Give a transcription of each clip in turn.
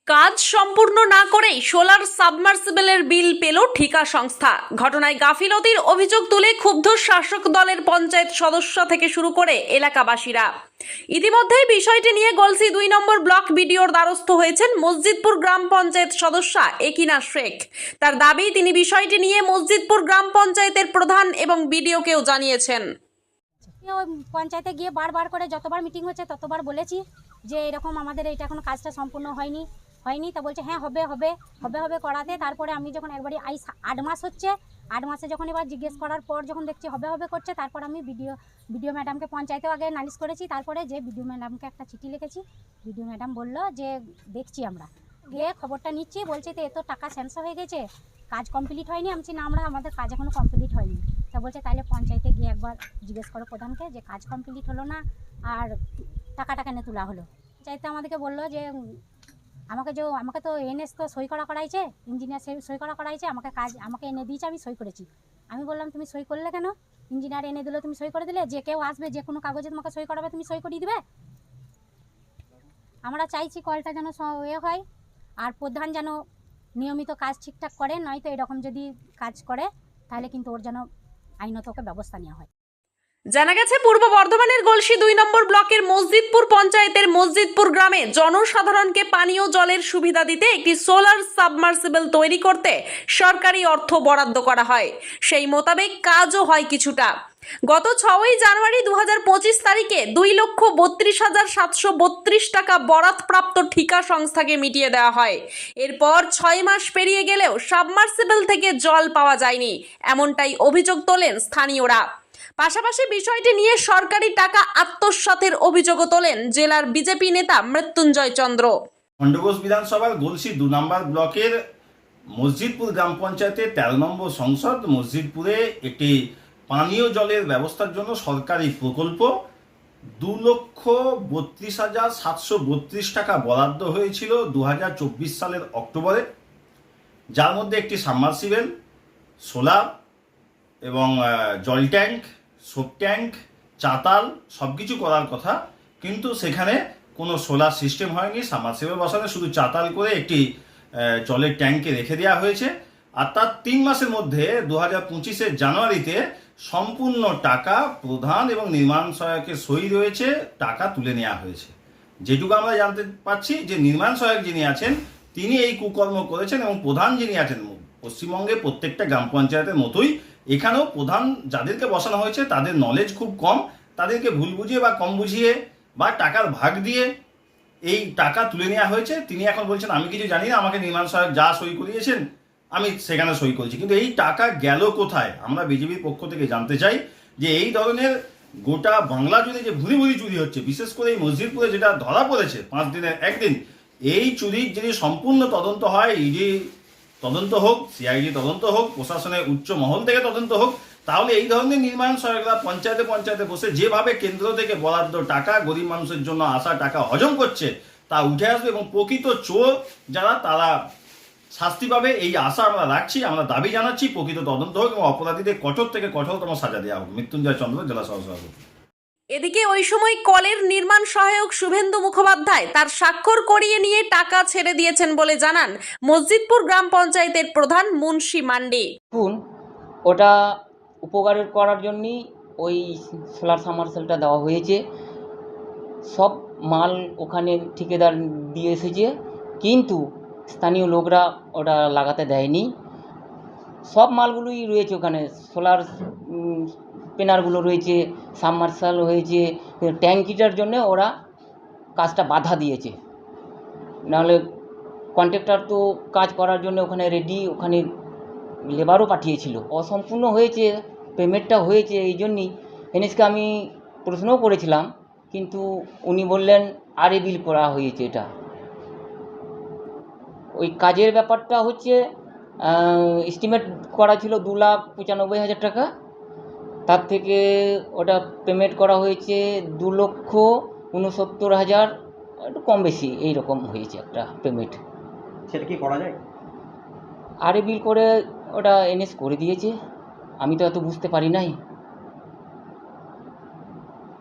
কাজ সম্পূর্ণ না করেই সোলার সাবমার্সিবলের বিল পেল ঠিকা সংস্থা। ঘটনায় গাফিলতির অভিযোগ তুলে ক্ষুব্ধ শাসক দলের পঞ্চায়েত সদস্য থেকে শুরু করে এলাকাবাসীরা। ইতিমধ্যেই বিষয়টি নিয়ে গলসি 2 নম্বর ব্লক বিডিওর দ্বারস্থ হয়েছেন মসজিদপুর গ্রাম পঞ্চায়েত সদস্যা একিনা শেখ। তার দাবি, তিনি বিষয়টি নিয়ে মসজিদপুর গ্রাম পঞ্চায়েতের প্রধান এবং বিডিওকেও জানিয়েছেন। ওই পঞ্চায়েতে গিয়ে বারবার করে যতবার মিটিং হচ্ছে ততবার বলেছি যে এরকম আমাদের এটা এখনো কাজটা সম্পূর্ণ হয়নি। তা বলছে হ্যাঁ হবে হবে হবে হবে করাতে। তারপরে আমি যখন একবারই 8 মাস হচ্ছে, 8 মাসে যখন এবার জিজ্ঞেস করার পর যখন দেখছি হবে হবে করছে, তারপর আমি বিডিও ম্যাডামকে পঞ্চায়েতেও আগে নালিশ করেছি। তারপরে যে বিডিও ম্যাডামকে একটা চিঠি লিখেছি, বিডিও ম্যাডাম বললো যে দেখছি, আমরা গিয়ে খবরটা নিচ্ছি। বলছে তো এত টাকা স্যাংশন হয়ে গেছে, কাজ কমপ্লিট হয়নি। আমি বলছি না, আমাদের কাজ এখনো কমপ্লিট হয়নি। তা বলছে তাহলে পঞ্চায়েতে গিয়ে একবার জিজ্ঞেস করো প্রধানকে যে কাজ কমপ্লিট হলো না আর টাকাটা কেন তোলা হলো। পঞ্চায়েতে আমাদেরকে বললো যে আমাকে তো এনএস তো সই করাইছে, ইঞ্জিনিয়ার সই করাইছে, আমাকে এনে দিয়েছে, আমি সই করেছি। আমি বললাম তুমি সই করলে কেন? ইঞ্জিনিয়ার এনে দিলে তুমি সই করে দিলে, যে কেউ আসবে যে কোনো কাগজে তোমাকে সই করাবে তুমি সই করিয়ে দিবে। আমরা চাইছি কলটা যেন হয় আর প্রধান যেন নিয়মিত কাজ ঠিকঠাক করে, নয়তো এরকম যদি কাজ করে তাহলে কিন্তু ওর যেন আইনত ওকে ব্যবস্থা নেওয়া হয়। জানা গেছে, পূর্ব বর্ধমানের গলসি 2 নম্বর ব্লকের মসজিদপুর পঞ্চায়েতের মসজিদপুর গ্রামে জনসাধারণকে পানীয় জলের সুবিধা দিতে একটি সোলার সাবমার্সিবল তৈরি করতে সরকারি অর্থ বরাদ্দ করা হয়। সেই মোতাবেক কাজও হয় কিছুটা। গত 6ই জানুয়ারি 2025 তারিখে 2,32,732 টাকা বরাদ্দপ্রাপ্ত ঠিকা সংস্থাকে মিটিয়ে দেওয়া হয়। এরপর 6 মাস পেরিয়ে গেলেও সাবমার্সিবল থেকে জল পাওয়া যায়নি, এমনটাই অভিযোগ তোলেন স্থানীয়রা। পাশাপাশি বিষয়টি নিয়ে সরকারি টাকা আত্মসাতের অভিযোগও তোলেন জেলার বিজেপি নেতা মৃত্যুঞ্জয় চন্দ্র। খণ্ডঘোষ বিধানসভার গলসি 2 নম্বর ব্লকের মসজিদপুর গ্রাম পঞ্চায়েতের 13 নম্বর সংসদ মসজিদপুরে একটি পানীয় জলের ব্যবস্থার জন্য সরকারি প্রকল্প 2,32,732 টাকা বরাদ্দ হয়েছিল 2024 সালের অক্টোবরে, যার মধ্যে একটি সাবমার্সিবল, সোলার এবং জল ট্যাঙ্ক, সোপ ট্যাঙ্ক, চাতাল সব কিছু করার কথা, কিন্তু সেখানে কোনো সোলার সিস্টেম হয়নি। সাবমার্সিবল বসানো, শুধু চাতাল করে একটি জলের ট্যাঙ্কে রেখে দেওয়া হয়েছে। আর তার 3 মাসের মধ্যে 2025-এর জানুয়ারিতে সম্পূর্ণ টাকা প্রধান এবং নির্মাণ সহায়কের সই রয়েছে, টাকা তুলে নেওয়া হয়েছে। যেটুকু আমরা জানতে পারছি যে নির্মাণ সহায়ক যিনি আছেন তিনি এই কুকর্ম করেছেন, এবং প্রধান যিনি আছেন পশ্চিমবঙ্গে প্রত্যেকটা গ্রাম পঞ্চায়েতের মতোই এখানেও প্রধান যাদেরকে বসানো হয়েছে তাদের নলেজ খুব কম, তাদেরকে ভুল বুঝিয়ে বা কম বুঝিয়ে বা টাকার ভাগ দিয়ে এই টাকা তুলে নেওয়া হয়েছে। তিনি এখন বলছেন আমি কিছু জানি না, আমাকে নির্মাণ সহায়ক যা সই করিয়েছেন আমি সেখানে সই করেছি। কিন্তু এই টাকা গেল কোথায়? আমরা বিজেপির পক্ষ থেকে জানতে চাই যে এই ধরনের গোটা বাংলা জুড়ে যে ভুরি ভুরি চুরি হচ্ছে, বিশেষ করে এই মসজিদপুরে যেটা ধরা পড়েছে 5 দিনের একদিন, এই চুরির যদি সম্পূর্ণ তদন্ত হয়, ইডি তদন্ত হোক, সিআইডি তদন্ত হোক, প্রশাসনের উচ্চ মহল থেকে তদন্ত হোক, তাহলে এই ধরনের নির্মাণ সহায়করা পঞ্চায়েতে পঞ্চায়েতে বসে যেভাবে কেন্দ্র থেকে বরাদ্দ টাকা গরিব মানুষের জন্য আসা টাকা হজম করছে তা উঠে আসবে, এবং প্রকৃত চোর যারা তারা শাস্তি পাবে এই আশা আমরা রাখছি। আমরা দাবি জানাচ্ছি প্রকৃত তদন্ত হোক এবং অপরাধীদের কঠোর থেকে কঠোরতম সাজা দেওয়া হোক। মৃত্যুঞ্জয় চন্দ্র, জেলা সহসভাপতি। এদিকে ওই সময় কলের নির্মাণ সহায়ক শুভেন্দু মুখোপাধ্যায় তার স্বাক্ষর করিয়ে নিয়ে টাকা ছেড়ে দিয়েছেন বলে জানান মসজিদপুর গ্রাম পঞ্চায়েতের প্রধান মুন্সি মান্ডি। ওটা উপকার করার জন্যই ওই সোলার সাবমার্সিবলটা দেওয়া হয়েছে। সব মাল ওখানে ঠিকাদার দিয়ে এসেছে, কিন্তু স্থানীয় লোকরা ওটা লাগাতে দেয়নি। সব মালগুলোই রয়েছে ওখানে, সোলার প্যানেলগুলো রয়েছে, সাবমার্সিবল হয়েছে, ট্যাঙ্কিটার জন্য ওরা কাজটা বাধা দিয়েছে। নাহলে কন্ট্রাক্টর তো কাজ করার জন্য ওখানে রেডি, ওখানে লেবারও পাঠিয়েছিল। অসম্পূর্ণ হয়েছে, পেমেন্টটা হয়েছে, এই জন্যই এনএসকে আমি প্রশ্নও করেছিলাম, কিন্তু উনি বললেন আরে বিল করা হয়েছে। এটা ওই কাজের ব্যাপারটা হচ্ছে এস্টিমেট করা ছিল 2,95,000 টাকা, তার থেকে ওটা পেমেন্ট করা হয়েছে 2,69,000, একটু কম বেশি এইরকম হয়েছে একটা পেমেন্ট। সেটা কি করা যায়? আরে বিল করে ওটা এনএস করে দিয়েছে, আমি তো এত বুঝতে পারি নাই।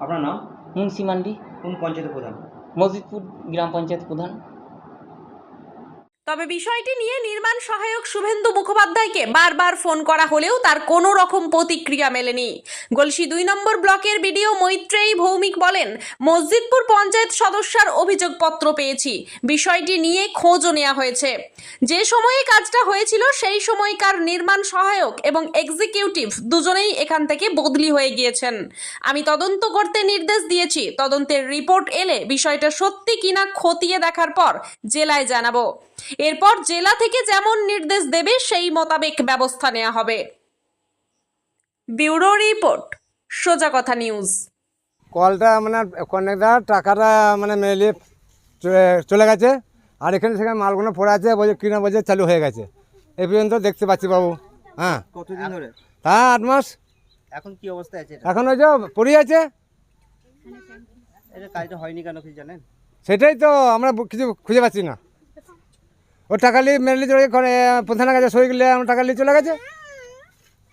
আপনার নাম? মুন্সি মান্ডি, কোন পঞ্চায়েতের প্রধান? মসজিদপুর গ্রাম পঞ্চায়েত প্রধান। তবে বিষয়টি নিয়ে নির্মাণ সহায়ক শুভেন্দু মুখোপাধ্যায়কে বারবার ফোন করা হলেও তার কোনো রকম প্রতিক্রিয়া মেলেনি। গলসি 2 নম্বর ব্লকের বিডিও মৈত্রেয়ী ভৌমিক বলেন, মসজিদপুর পঞ্চায়েত সদস্যার অভিযোগপত্র পেয়েছি, বিষয়টি নিয়ে খোঁজও নেওয়া হয়েছে। যে সময়ে কাজটা হয়েছিল সেই সময়কার নির্মাণ সহায়ক এবং এক্সিকিউটিভ দুজনেই এখান থেকে বদলি হয়ে গিয়েছেন। আমি তদন্ত করতে নির্দেশ দিয়েছি, তদন্তের রিপোর্ট এলে বিষয়টা সত্যি কিনা খতিয়ে দেখার পর জেলায় জানাবো। এরপর জেলা থেকে যেমন নির্দেশ দেবে সেই মোতাবেক ব্যবস্থা নেওয়া হবে। ব্যুরো রিপোর্ট, সোজা কথা নিউজ। কলটা মানে কন্ট্রাক্টর টাকাটা মানে মেরে চলে গেছে, আর এখানে সেখানে মালগুলো পড়ে আছে, বলছে কিনা বলছে চালু হয়ে গেছে। এই পর্যন্ত দেখতে পাচ্ছি বাবু। হ্যাঁ, কতদিন ধরে? তা 8 মাস। এখন কি অবস্থায় আছে এটা? এখন ওই যে পড়ে আছে, এটা কাজটা হয়নি কেন কিছু জানেন? সেটাই তো আমরা কিছু খুঁজে পাচ্ছি না। ও টাকা নিয়ে মেরে চলে গেছে, প্রধানের কাছে সই গেলে আমার টাকা নিয়ে চলে গেছে।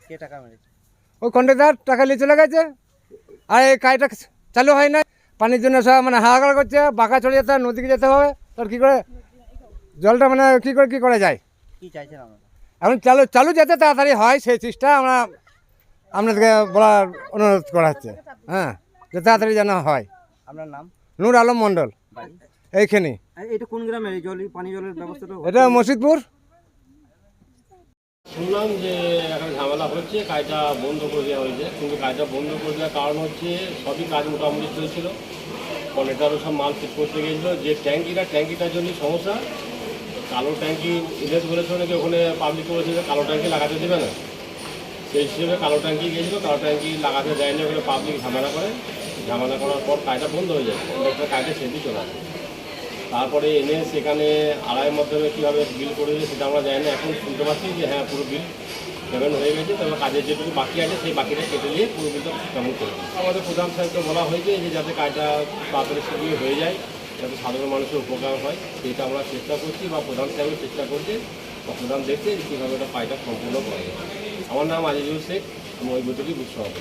কে টাকা মেরেছে? ওই কন্ট্রাক্টর টাকা নিয়ে চলে গেছে, আর এই কাজটা চালু হয় না। পানির জন্য সব মানে হাহাকার করছে, বাঁকা চলে যেতে হবে, নদীকে যেতে হবে। তোর কী করে জলটা মানে কী করা যায়? কি চাইছেন আপনারা? এখন চালু যাতে তাড়াতাড়ি হয় সেই চেষ্টা আমরা আপনাদেরকে বলার অনুরোধ করা হচ্ছে। হ্যাঁ, যে তাড়াতাড়ি যেন হয়। আপনার নাম? নূর আলম মণ্ডল, বাড়ি? এইখানে। এটা কোন গ্রামের? এই পানি জলের ব্যবস্থাটা? এটা মসজিদপুর। শুনলাম যে এখন ঝামেলা হচ্ছে, কাজটা বন্ধ করে দেওয়া হয়েছে, কিন্তু কাজটা বন্ধ করে দেওয়ার কারণ হচ্ছে সবই কাজ মোটামুটি চলছিল, কন্ট্রাক্টরও সব মাল ফিট করতে গিয়েছিলো। যে ট্যাঙ্কিটার জন্যই সমস্যা। কালো ট্যাঙ্কি ইলেস বলেছিল নাকি, ওখানে পাবলিক বলেছিল কালো ট্যাঙ্কি লাগাতে দেবে না, সেই হিসেবে কালো ট্যাঙ্কি গিয়েছিলো, কালো ট্যাঙ্কি লাগাতে দেয়নি, ওখানে পাবলিক ঝামেলা করার পর কাজটা বন্ধ হয়ে যায়, কন্ট্রাক্টর কাজটা সেদিন চলে আসে। তারপরে এনে সেখানে আড়াইয়ের মাধ্যমে কীভাবে বিল করে দিয়েছে সেটা আমরা জানি না। এখন শুনতে পাচ্ছি যে হ্যাঁ পুরো বিল পেমেন্ট হয়ে গেছে, তবে কাজের যেটুকু বাকি আছে সেই বাকিটা কেটে দিয়ে পুরো বিলটা পেমেন্ট করে দিই। আমাদের প্রধান সাহেবকে বলা হয়েছে যে যাতে কাজটা তাড়াতাড়ি সেগুলো হয়ে যায়, যাতে সাধারণ মানুষের উপকার হয়, সেইটা আমরা চেষ্টা করছি, বা প্রধান সাহেবের চেষ্টা করছে, বা প্রধান দেখছে যে কীভাবে ওটা কাজটা সম্পূর্ণ করে। আমার নাম আজিজুল শেখ, আমি ওই বৈঠকই বুঝতে হবে।